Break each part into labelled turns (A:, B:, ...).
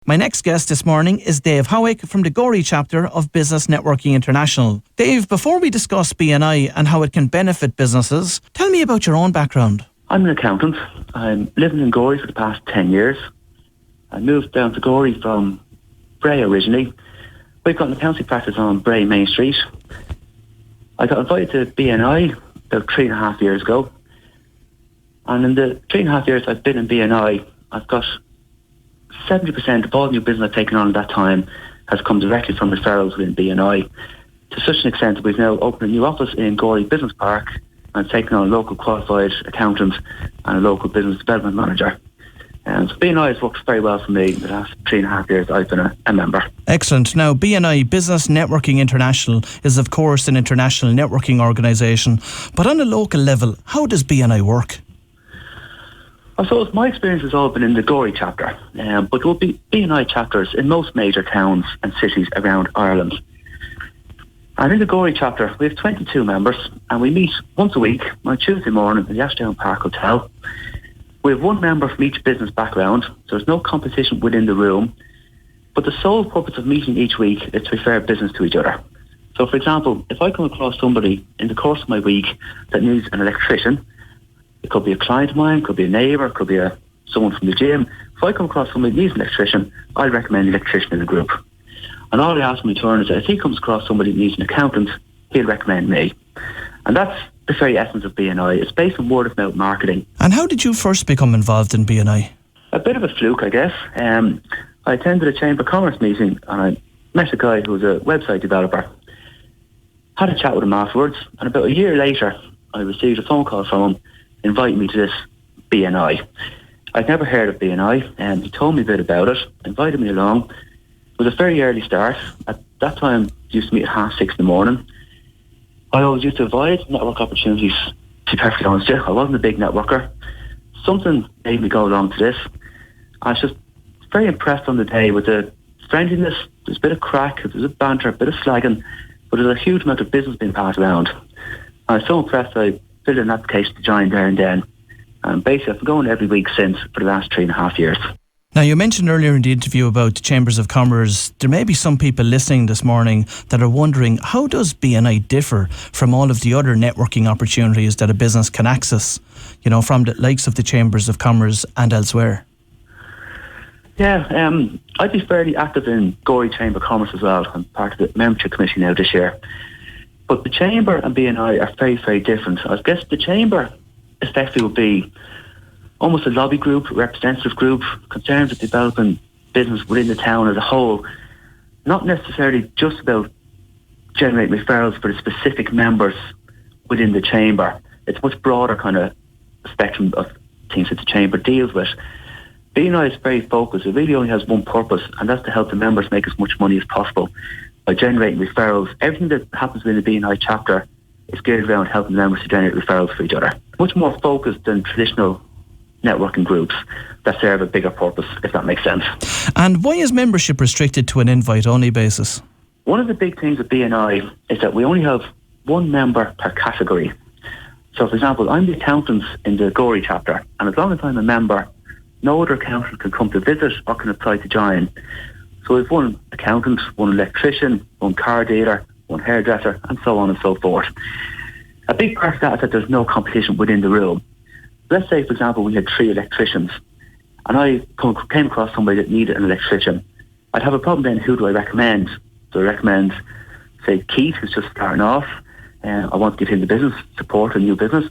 A: My next guest this morning is Dave Howick from the Gorey chapter of Business Networking International. Dave, before we discuss BNI and how it can benefit businesses, tell me about your own background.
B: I'm an accountant. I'm living in Gorey for the past 10 years. I moved down to Gorey from Bray originally. We've got an accounting practice on Bray Main Street. I got invited to BNI about 3.5 years ago. And in the 3.5 years I've been in BNI, I've got 70% of all new business I've taken on at that time has come directly from referrals within BNI, to such an extent that we've now opened a new office in Gorey Business Park and taken on a local qualified accountant and a local business development manager. So BNI has worked very well for me in the last 3.5 years I've been a member.
A: Excellent. Now, BNI, Business Networking International, is of course an international networking organisation, but on a local level, how does BNI work?
B: I suppose my experience has all been in the Gorey chapter, but there will be BNI chapters in most major towns and cities around Ireland. And in the Gorey chapter, we have 22 members, and we meet once a week on Tuesday morning in the Ashdown Park Hotel. We have one member from each business background, so there's no competition within the room, but the sole purpose of meeting each week is to refer business to each other. So, for example, if I come across somebody in the course of my week that needs an electrician, it could be a client of mine, could be a neighbour, could be someone from the gym. If I come across somebody who needs an electrician, I'll recommend an electrician in the group. And all I ask in return is that if he comes across somebody who needs an accountant, he'll recommend me. And that's the very essence of BNI. It's based on word of mouth marketing.
A: And how did you first become involved in BNI?
B: A bit of a fluke, I guess. I attended a Chamber of Commerce meeting and I met a guy who was a website developer. Had a chat with him afterwards, and about a year later, I received a phone call from him inviting me to this BNI. I'd never heard of BNI, and he told me a bit about it, invited me along. It was a very early start. At that time, I used to meet at 6:30 in the morning. I always used to avoid network opportunities, to be perfectly honest with you. I wasn't a big networker. Something made me go along to this. I was just very impressed on the day with the friendliness. There's a bit of crack, there's a banter, a bit of slagging, but there's a huge amount of business being passed around. I was so impressed I filled in an application to join there and then. And basically, I've been going every week since for the last 3.5 years.
A: Now, you mentioned earlier in the interview about Chambers of Commerce. There may be some people listening this morning that are wondering, how does BNI differ from all of the other networking opportunities that a business can access, you know, from the likes of the Chambers of Commerce and elsewhere?
B: Yeah, I'd be fairly active in Gorey Chamber of Commerce as well. I'm part of the membership committee now this year. But the Chamber and BNI are very, very different. I guess the Chamber effectively would be almost a lobby group, representative group, concerned with developing business within the town as a whole. Not necessarily just about generating referrals for the specific members within the Chamber. It's a much broader kind of spectrum of things that the Chamber deals with. BNI is very focused. It really only has one purpose, and that's to help the members make as much money as possible by generating referrals. Everything that happens within the BNI chapter is geared around helping the members to generate referrals for each other. Much more focused than traditional networking groups that serve a bigger purpose, if that makes sense.
A: And why is membership restricted to an invite-only basis?
B: One of the big things with BNI is that we only have one member per category. So, for example, I'm the accountant in the Gorey chapter, and as long as I'm a member, no other accountant can come to visit or can apply to join. So we've one accountant, one electrician, one car dealer, one hairdresser, and so on and so forth. A big part of that is that there's no competition within the room. Let's say, for example, we had 3 electricians, and I came across somebody that needed an electrician. I'd have a problem then, who do I recommend? Do I recommend, say, Keith, who's just starting off? I want to give him the business, support a new business.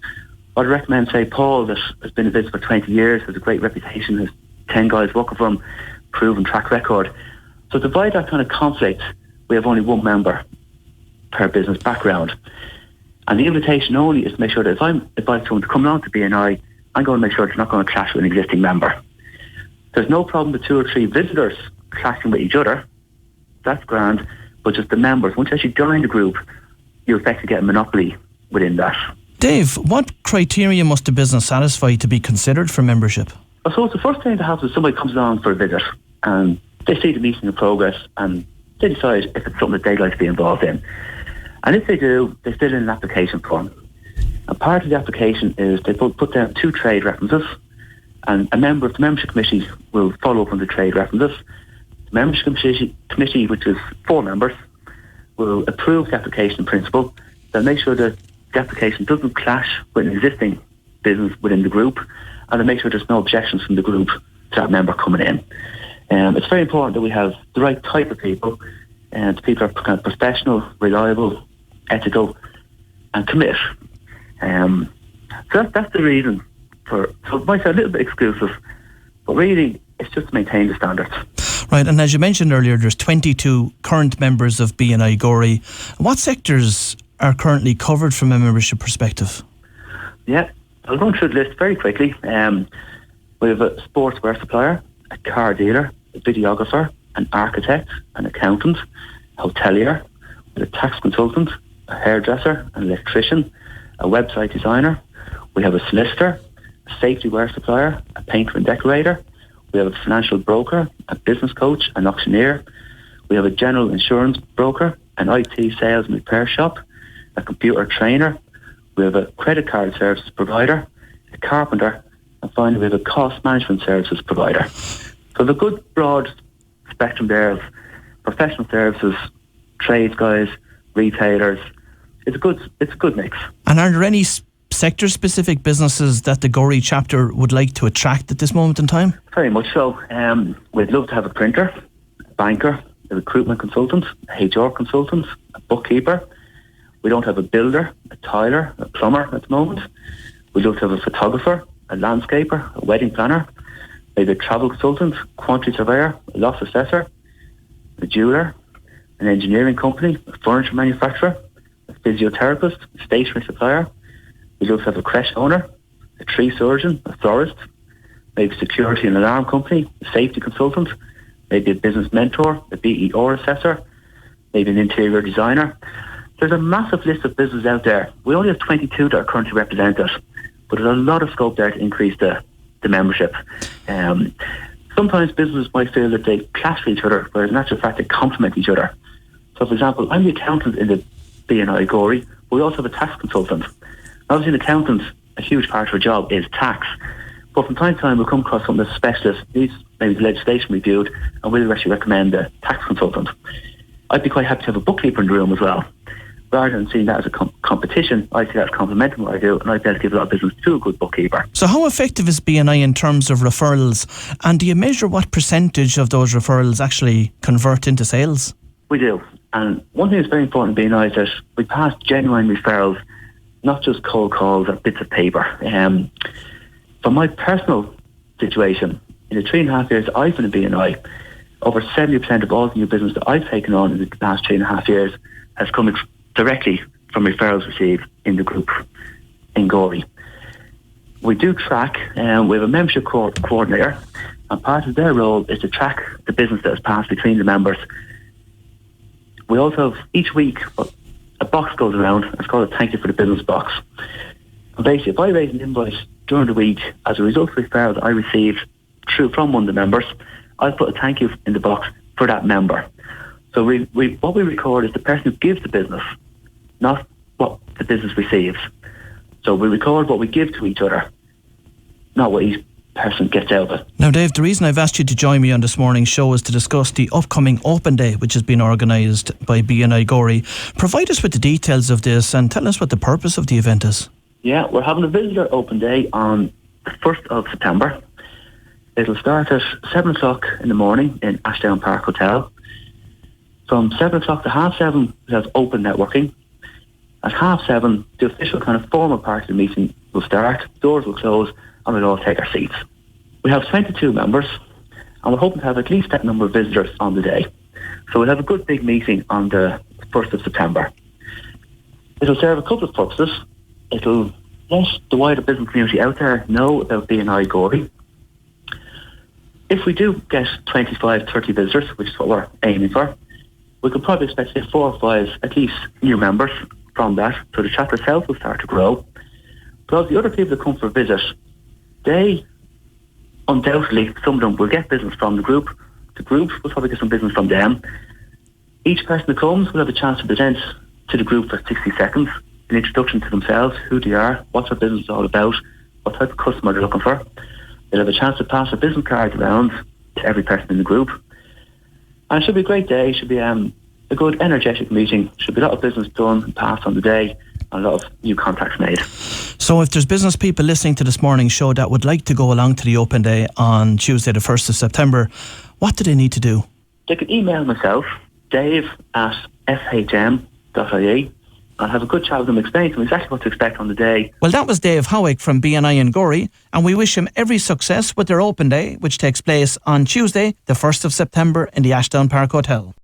B: Or I'd recommend, say, Paul, that has been in business for 20 years, has a great reputation, has 10 guys working for him, proven track record. So to avoid that kind of conflict, we have only one member per business background. And the invitation only is to make sure that if I'm inviting someone to come along to BNI, I'm going to make sure it's not going to clash with an existing member. There's no problem with 2 or 3 visitors clashing with each other. That's grand. But just the members, once you actually join the group, you effectively get a monopoly within that.
A: Dave, what criteria must a business satisfy to be considered for membership?
B: I suppose the first thing that happens is somebody comes along for a visit and they see the meeting in progress and they decide if it's something that they'd like to be involved in. And if they do, they fill in an application form. And part of the application is they put down 2 trade references, and a member of the membership committee will follow up on the trade references. The membership committee, which is 4 members, will approve the application in principle. They'll make sure that the application doesn't clash with an existing business within the group, and they'll make sure there's no objections from the group to that member coming in. It's very important that we have the right type of people, and the people are kind of professional, reliable, ethical, and commit. So that's the reason for. So it might sound a little bit exclusive, but really it's just to maintain the standards.
A: Right, and as you mentioned earlier, there's 22 current members of BNI Gorey. What sectors are currently covered from a membership perspective?
B: Yeah, I'll run through the list very quickly. We have a sportswear supplier, a car dealer, a videographer, an architect, an accountant, a hotelier, a tax consultant, a hairdresser, an electrician, a website designer. We have a solicitor, a safety wear supplier, a painter and decorator. We have a financial broker, a business coach, an auctioneer. We have a general insurance broker, an IT sales and repair shop, a computer trainer. We have a credit card services provider, a carpenter, and finally we have a cost management services provider. So the good broad spectrum there of professional services, trades guys, retailers. It's a good mix.
A: And are there any sector-specific businesses that the Gorey chapter would like to attract at this moment in time?
B: Very much so. We'd love to have a printer, a banker, a recruitment consultant, a HR consultant, a bookkeeper. We don't have a builder, a tiler, a plumber at the moment. We'd love to have a photographer, a landscaper, a wedding planner, maybe a travel consultant, quantity surveyor, a loss assessor, a jeweller, an engineering company, a furniture manufacturer, a physiotherapist, a stationery supplier. We'd love to have a creche owner, a tree surgeon, a florist, maybe security and alarm company, a safety consultant, maybe a business mentor, a BER assessor, maybe an interior designer. There's a massive list of businesses out there. We only have 22 that are currently represented, but there's a lot of scope there to increase the membership. Sometimes businesses might feel that they clash with each other, whereas in actual fact they complement each other. So for example, I'm the accountant in the BNI Gorey, but we also have a tax consultant. Obviously an accountant, a huge part of her job is tax. But from time to time we'll come across something that's specialist, needs maybe the legislation reviewed, and we'll actually recommend a tax consultant. I'd be quite happy to have a bookkeeper in the room as well. Rather than seeing that as a competition, I see that as complementing what I do, and I'd be able to give a lot of business to a good bookkeeper.
A: So how effective is BNI in terms of referrals? And do you measure what percentage of those referrals actually convert into sales?
B: We do. And one thing that's very important in BNI is that we pass genuine referrals, not just cold calls or bits of paper. From my personal situation, in the 3.5 years I've been in BNI, over 70% of all the new business that I've taken on in the last 3.5 years has come directly from referrals received in the group in Gorey. We do track, we have a membership coordinator, and part of their role is to track the business that has passed between the members. We also have, each week, a box goes around, it's called a thank you for the business box. And basically, if I raise an invoice during the week as a result of referrals that I received from one of the members, I'll put a thank you in the box for that member. So what we record is the person who gives the business, not what the business receives. So we record what we give to each other, not what each person gets out of it.
A: Now Dave, the reason I've asked you to join me on this morning's show is to discuss the upcoming Open Day, which has been organised by BNI Gorey. Provide us with the details of this and tell us what the purpose of the event is.
B: Yeah, we're having a visitor Open Day on the 1st of September. It'll start at 7 o'clock in the morning in Ashdown Park Hotel. From 7 o'clock to 7:30, we have open networking. At 7:30, the official kind of formal part of the meeting will start, doors will close, and we'll all take our seats. We have 22 members, and we're hoping to have at least that number of visitors on the day. So we'll have a good big meeting on the 1st of September. It'll serve a couple of purposes. It'll let the wider business community out there know about BNI Gorey. If we do get 25, 30 visitors, which is what we're aiming for, we could probably expect to get 4 or 5 at least new members from that, so the chapter itself will start to grow. But the other people that come for a visit, they undoubtedly, some of them will get business from the group. The group will probably get some business from them. Each person that comes will have a chance to present to the group for 60 seconds, an introduction to themselves, who they are, what their business is all about, what type of customer they're looking for. They'll have a chance to pass a business card around to every person in the group. And it should be a great day. It should be a good, energetic meeting. Should be a lot of business done and passed on the day, and a lot of new contacts made.
A: So if there's business people listening to this morning's show that would like to go along to the open day on Tuesday the 1st of September, what do they need to do?
B: They can email myself, dave@fhm.ie. I'll have a good chat with them, explain to them exactly what to expect on the day.
A: Well, that was Dave Howick from BNI in Gorey, and we wish him every success with their open day, which takes place on Tuesday the 1st of September in the Ashdown Park Hotel.